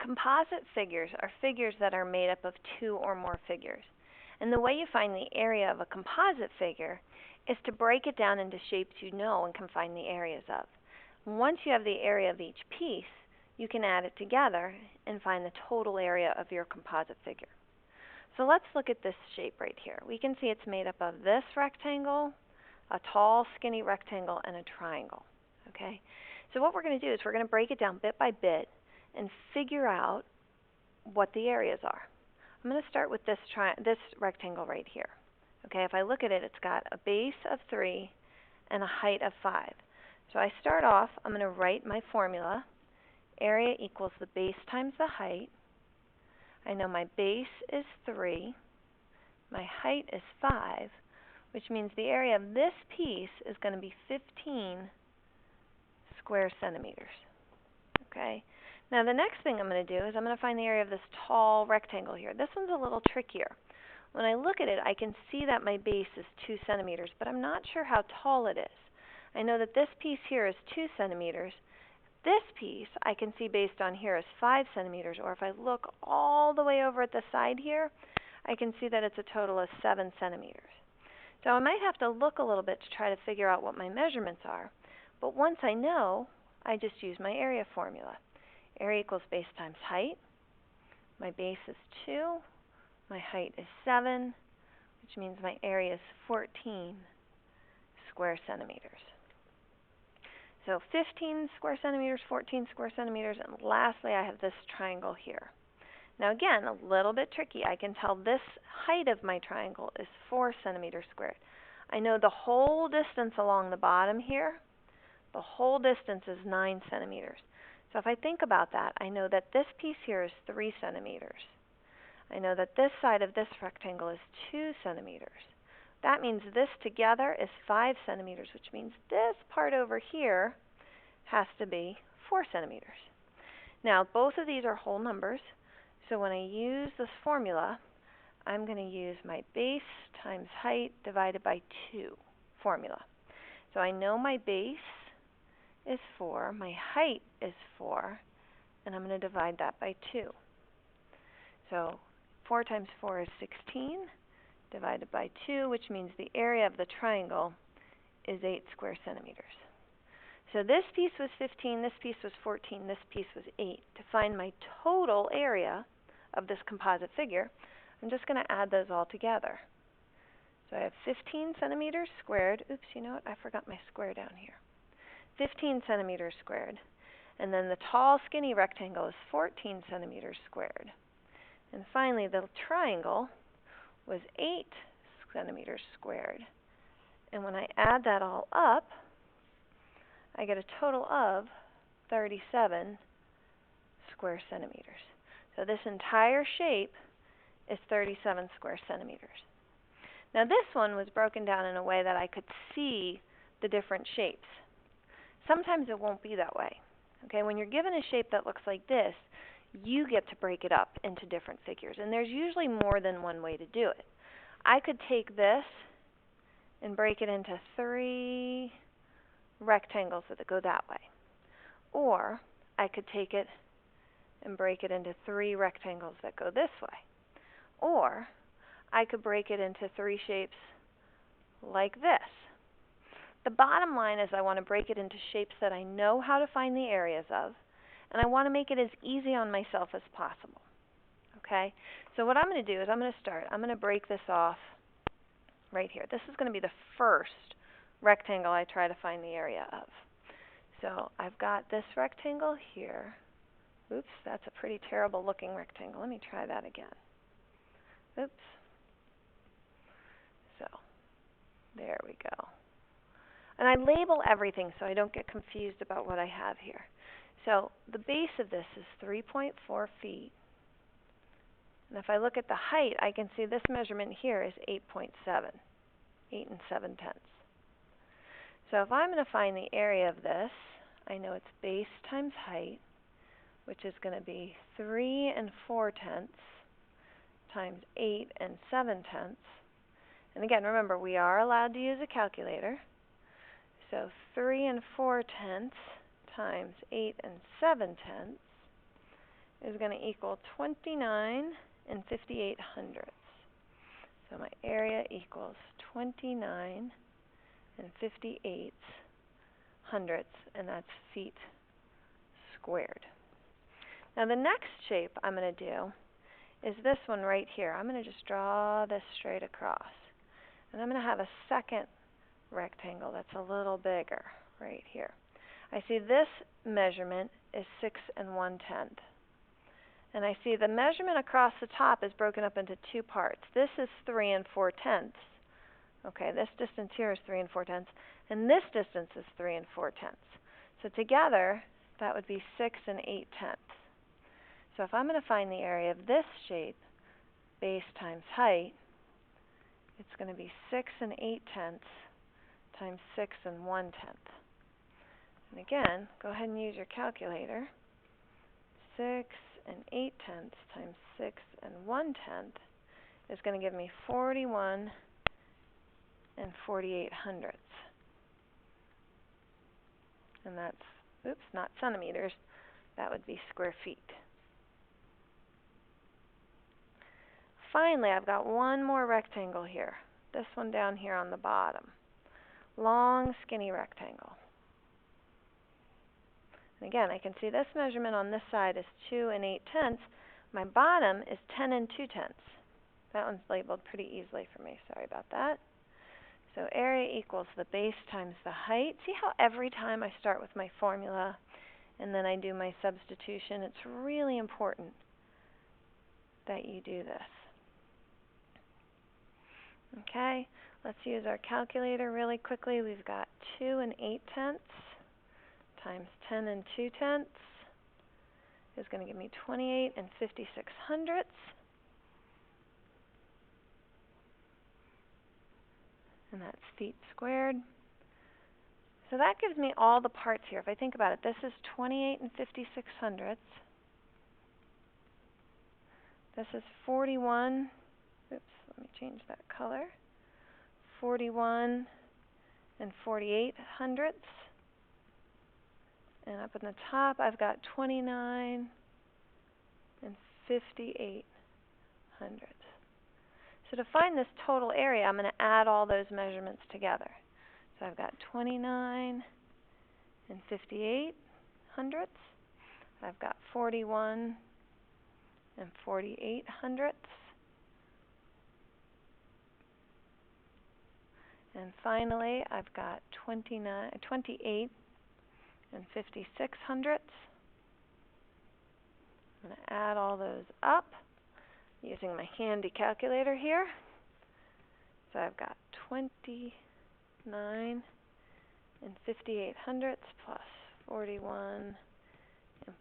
Composite figures are figures that are made up of two or more figures. And the way you find the area of a composite figure is to break it down into shapes you know and can find the areas of. Once you have the area of each piece, you can add it together and find the total area of your composite figure. So let's look at this shape right here. We can see it's made up of this rectangle, a tall, skinny rectangle, and a triangle. Okay? So what we're going to do is we're going to break it down bit by bit and figure out what the areas are. I'm going to start with this rectangle right here. Okay, if I look at it, it's got a base of 3 and a height of 5. So I start off, I'm going to write my formula. Area equals the base times the height. I know my base is 3. My height is 5, which means the area of this piece is going to be 15 square centimeters. Okay. Now the next thing I'm going to do is I'm going to find the area of this tall rectangle here. This one's a little trickier. When I look at it, I can see that my base is 2 centimeters, but I'm not sure how tall it is. I know that this piece here is 2 centimeters. This piece I can see based on here is 5 centimeters, or if I look all the way over at the side here, I can see that it's a total of 7 centimeters. So I might have to look a little bit to try to figure out what my measurements are, but once I know, I just use my area formula. Area equals base times height. My base is 2. My height is 7, which means my area is 14 square centimeters. So 15 square centimeters, 14 square centimeters, and lastly I have this triangle here. Now again, a little bit tricky. I can tell this height of my triangle is 4 centimeters squared. I know the whole distance along the bottom here, the whole distance is 9 centimeters. So if I think about that, I know that this piece here is 3 centimeters. I know that this side of this rectangle is 2 centimeters. That means this together is 5 centimeters, which means this part over here has to be 4 centimeters. Now, both of these are whole numbers, so when I use this formula, I'm going to use my base times height divided by 2 formula. So I know my base is 4, my height is 4, and I'm going to divide that by 2. So 4 times 4 is 16, divided by 2, which means the area of the triangle is 8 square centimeters. So this piece was 15, this piece was 14, this piece was 8. To find my total area of this composite figure, I'm just going to add those all together. So I have 15 centimeters squared. Oops, you know what? I forgot my square down here. 15 centimeters squared. And then the tall, skinny rectangle is 14 centimeters squared. And finally, the triangle was 8 centimeters squared. And when I add that all up, I get a total of 37 square centimeters. So this entire shape is 37 square centimeters. Now this one was broken down in a way that I could see the different shapes. Sometimes it won't be that way. Okay, when you're given a shape that looks like this, you get to break it up into different figures. And there's usually more than one way to do it. I could take this and break it into 3 rectangles that go that way. Or I could take it and break it into 3 rectangles that go this way. Or I could break it into 3 shapes like this. The bottom line is I want to break it into shapes that I know how to find the areas of, and I want to make it as easy on myself as possible. Okay? So what I'm going to do is I'm going to break this off right here. This is going to be the first rectangle I try to find the area of. So I've got this rectangle here. Oops, that's a pretty terrible looking rectangle. Let me try that again. Oops. So there we go. And I label everything so I don't get confused about what I have here. So the base of this is 3.4 feet. And if I look at the height, I can see this measurement here is 8.7, 8 7/10. So if I'm going to find the area of this, I know it's base times height, which is going to be 3 4/10 times 8 7/10. And again, remember, we are allowed to use a calculator. So 3 4/10 times 8 7/10 is going to equal 29 and 58 hundredths. So my area equals 29 and 58 hundredths, and that's feet squared. Now the next shape I'm going to do is this one right here. I'm going to just draw this straight across. And I'm going to have a second rectangle that's a little bigger right here. I see this measurement is 6 1/10. And I see the measurement across the top is broken up into two parts. This is 3 4/10. Okay, this distance here is 3 4/10, and this distance is 3 4/10. So together, that would be 6 8/10. So if I'm going to find the area of this shape, base times height, it's going to be 6 8/10 times 6 1/10. And again, go ahead and use your calculator. 6 8/10 times 6 1/10 is going to give me 41 48 hundredths. And that's, oops, not centimeters, that would be square feet. Finally, I've got one more rectangle here. This one down here on the bottom. Long, skinny rectangle. And again, I can see this measurement on this side is 2 8/10. My bottom is 10 2/10. That one's labeled pretty easily for me. Sorry about that. So area equals the base times the height. See how every time I start with my formula and then I do my substitution, it's really important that you do this. Okay, let's use our calculator really quickly. We've got 2 8/10 times 10 2/10 is going to give me 28 56 hundredths. And that's feet squared. So that gives me all the parts here. If I think about it, this is 28 56 hundredths. This is 41, oops, let me change that color. 41 48 hundredths. And up in the top, I've got 29 58 hundredths. So to find this total area, I'm going to add all those measurements together. So I've got 29 58 hundredths. I've got 41 48 hundredths. And finally, I've got 28 56 hundredths. I'm going to add all those up using my handy calculator here. So I've got 29 58 hundredths plus 41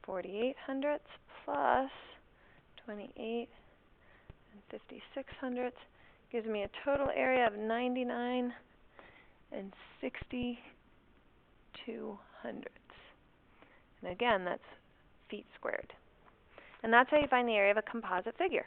48 hundredths plus 28 56 hundredths gives me a total area of 99 62 hundredths. And again, that's feet squared. And that's how you find the area of a composite figure.